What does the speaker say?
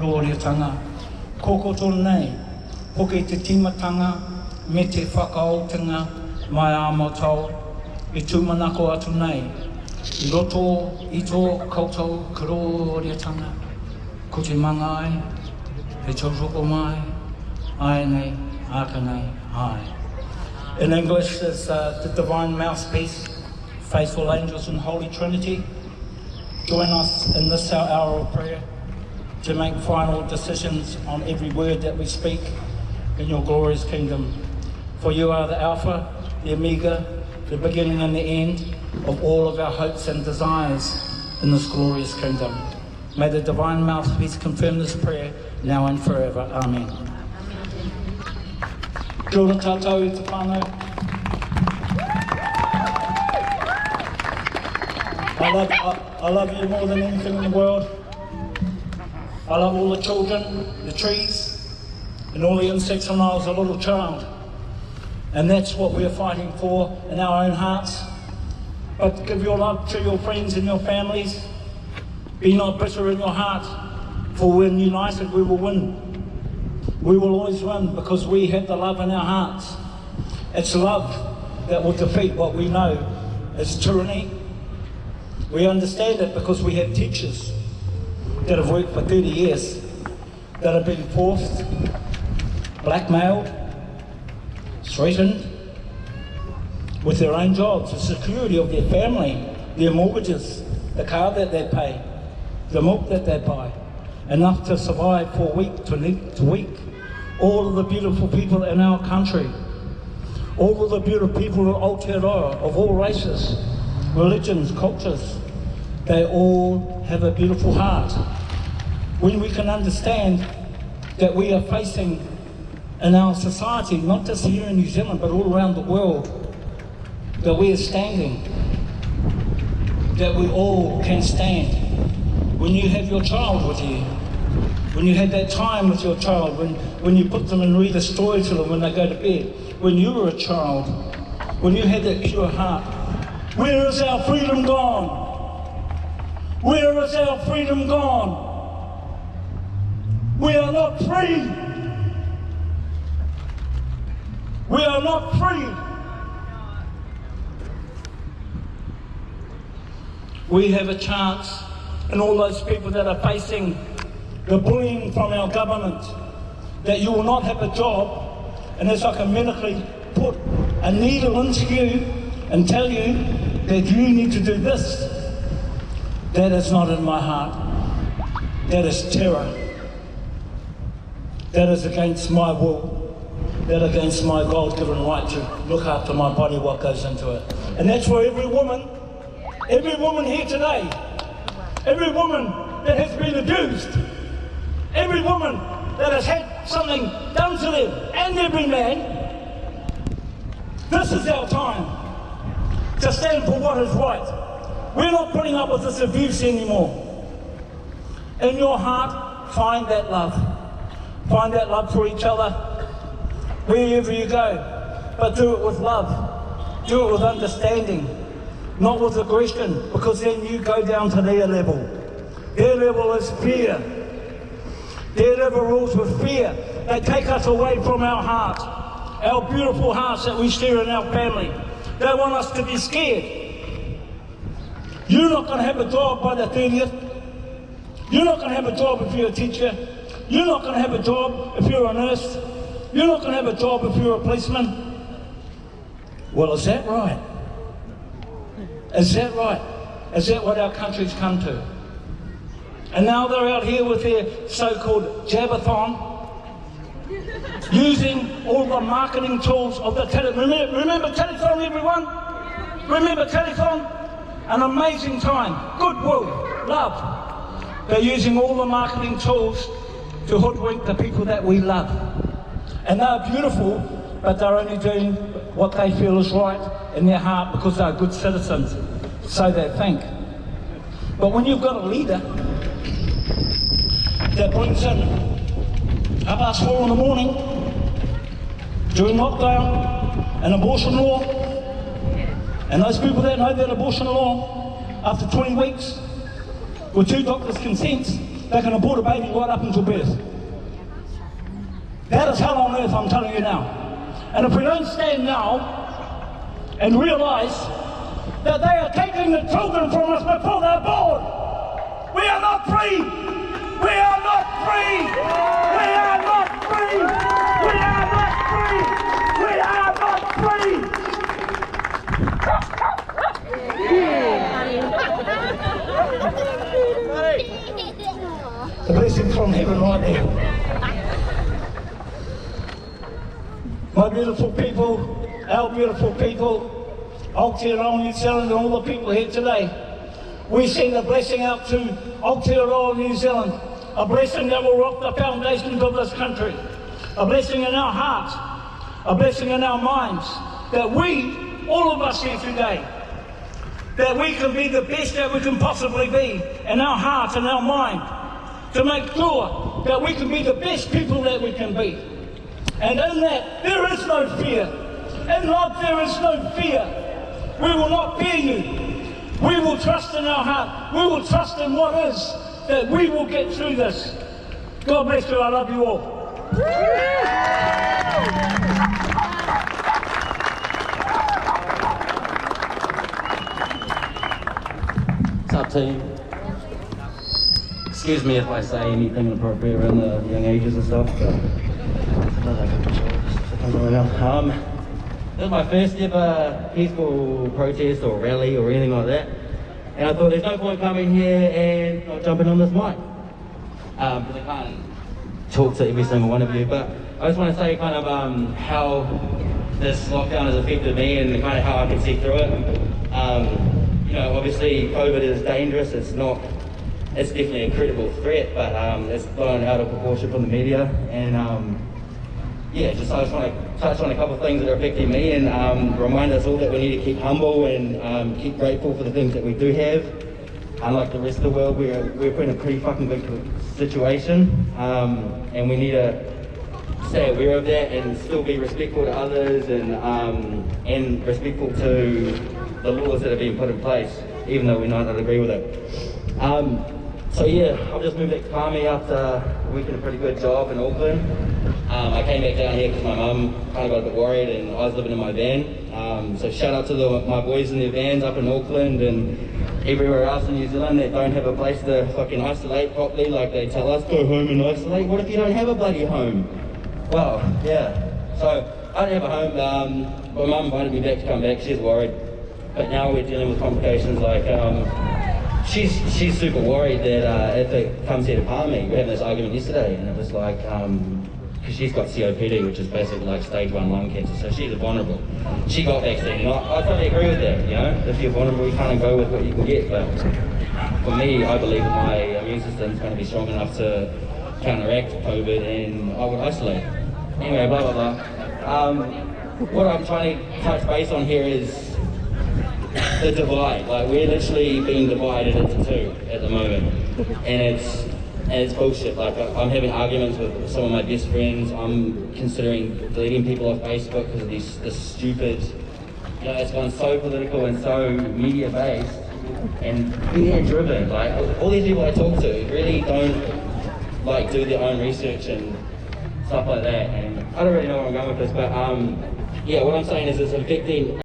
rōreatanga. Kokoto nei, hoki te timatanga, me te whakaotinga, mai āmo tau, I tūmanako atu nei. I roto I tō koutou ka rōreatanga, ko te mangai, he tauroko mai, ai nei, aka nei, ai. In English, it's the Divine Mouthpiece, Faithful Angels and Holy Trinity. Join us in this our hour of prayer to make final decisions on every word that we speak in your glorious kingdom. For you are the Alpha, the Omega, the beginning and the end of all of our hopes and desires in this glorious kingdom. May the Divine Mouthpiece confirm this prayer now and forever. Amen. Kia ora tātou I te whānau. I love you more than anything in the world. I love all the children, the trees, and all the insects when I was a little child. And that's what we're fighting for in our own hearts. But give your love to your friends and your families. Be not bitter in your heart, for when united we will win. We will always win because we have the love in our hearts. It's love that will defeat what we know is tyranny. We understand it because we have teachers that have worked for 30 years, that have been forced, blackmailed, threatened with their own jobs, the security of their family, their mortgages, the car that they pay, the milk that they buy, enough to survive for week to week. All of the beautiful people in our country, all of the beautiful people in Aotearoa of all races, religions, cultures, they all have a beautiful heart. When we can understand that we are facing in our society, not just here in New Zealand, but all around the world, that we are standing, that we all can stand. When you have your child with you, when you had that time with your child, when you put them and read a story to them when they go to bed, when you were a child, when you had that pure heart, where is our freedom gone? Where is our freedom gone? We are not free. We are not free. We have a chance, and all those people that are facing the bullying from our government, that you will not have a job unless I can medically put a needle into you and tell you that you need to do this. That is not in my heart. That is terror. That is against my will. That is against my God-given right to look after my body, what goes into it. And that's for every woman here today, every woman that has been abused, every woman that has had something done to them, and every man. This is our time to stand for what is right. We're not putting up with this abuse anymore. In your heart, find that love. Find that love for each other, wherever you go. But do it with love. Do it with understanding, not with aggression, because then you go down to their level. Their level is fear. Their level rules with fear. They take us away from our heart, our beautiful hearts that we share in our family. They want us to be scared. You're not going to have a job by the 30th. You're not going to have a job if you're a teacher. You're not going to have a job if you're a nurse. You're not going to have a job if you're a policeman. Well, is that right? Is that right? Is that what our country's come to? And now they're out here with their so-called jabathon, using all the marketing tools of the telephone. Remember telephone, everyone? Remember telephone? An amazing time, goodwill, love. They're using all the marketing tools to hoodwink the people that we love. And they're beautiful, but they're only doing what they feel is right in their heart because they're good citizens, so they think. But when you've got a leader that brings in 4:30 in the morning, during lockdown, an abortion law, and those people that know that abortion law, after 20 weeks, with 2 doctors' consents, they can abort a baby right up until birth. That is hell on earth, I'm telling you now. And if we don't stand now and realise that they are taking the children from us before they're born, we are not free! We are not free! We are not free! We are not free! We are not free! The blessing from heaven right there. My beautiful people, our beautiful people, Aotearoa, New Zealand, and all the people here today, we send a blessing out to Aotearoa, New Zealand, a blessing that will rock the foundations of this country, a blessing in our hearts, a blessing in our minds, that we, all of us here today, that we can be the best that we can possibly be in our heart and our mind, to make sure that we can be the best people that we can be. And in that, there is no fear. In love, there is no fear. We will not fear you. We will trust in our heart. We will trust in what is, that we will get through this. God bless you. I love you all. What's up, team? Excuse me if I say anything inappropriate around the young ages and stuff, but this is my first ever peaceful protest or rally or anything like that, and I thought there's no point coming here and not jumping on this mic, because I can't talk to every single one of you, but I just want to say kind of how this lockdown has affected me and kind of how I can see through it. You know, obviously COVID is dangerous, it's definitely a credible threat, but it's blown out of proportion from the media, and yeah, I just want to touch on a couple of things that are affecting me and remind us all that we need to keep humble and keep grateful for the things that we do have. Unlike the rest of the world, we're put in a pretty fucking big situation, and we need to stay aware of that and still be respectful to others and respectful to the laws that have been put in place, even though we might not agree with it. So yeah, I've just moved back to Palmy after working a pretty good job in Auckland. I came back down here because my mum kind of got a bit worried and I was living in my van. So shout out to my boys in their vans up in Auckland and everywhere else in New Zealand that don't have a place to fucking isolate properly like they tell us, go home and isolate. What if you don't have a bloody home? Well, yeah. So I don't have a home. My mum invited me back to come back, she's worried. But now we're dealing with complications like, she's super worried that if it comes here to Palmy, we were having this argument yesterday and it was like, because she's got COPD, which is basically like stage 1 lung cancer, so she's vulnerable. She got vaccine, and I totally agree with that, you know? If you're vulnerable, you can't go with what you can get, but for me, I believe that my immune system's going to be strong enough to counteract COVID, and I would isolate. Anyway, blah, blah, blah. What I'm trying to touch base on here is the divide. Like, we're literally being divided into two at the moment, and it's bullshit. Like, I'm having arguments with some of my best friends. I'm considering deleting people off Facebook because of this stupid, you know, it's gone so political and so media based and media driven. Like, all these people I talk to really don't like do their own research and stuff like that, and I don't really know where I'm going with this, but yeah, what I'm saying is it's affecting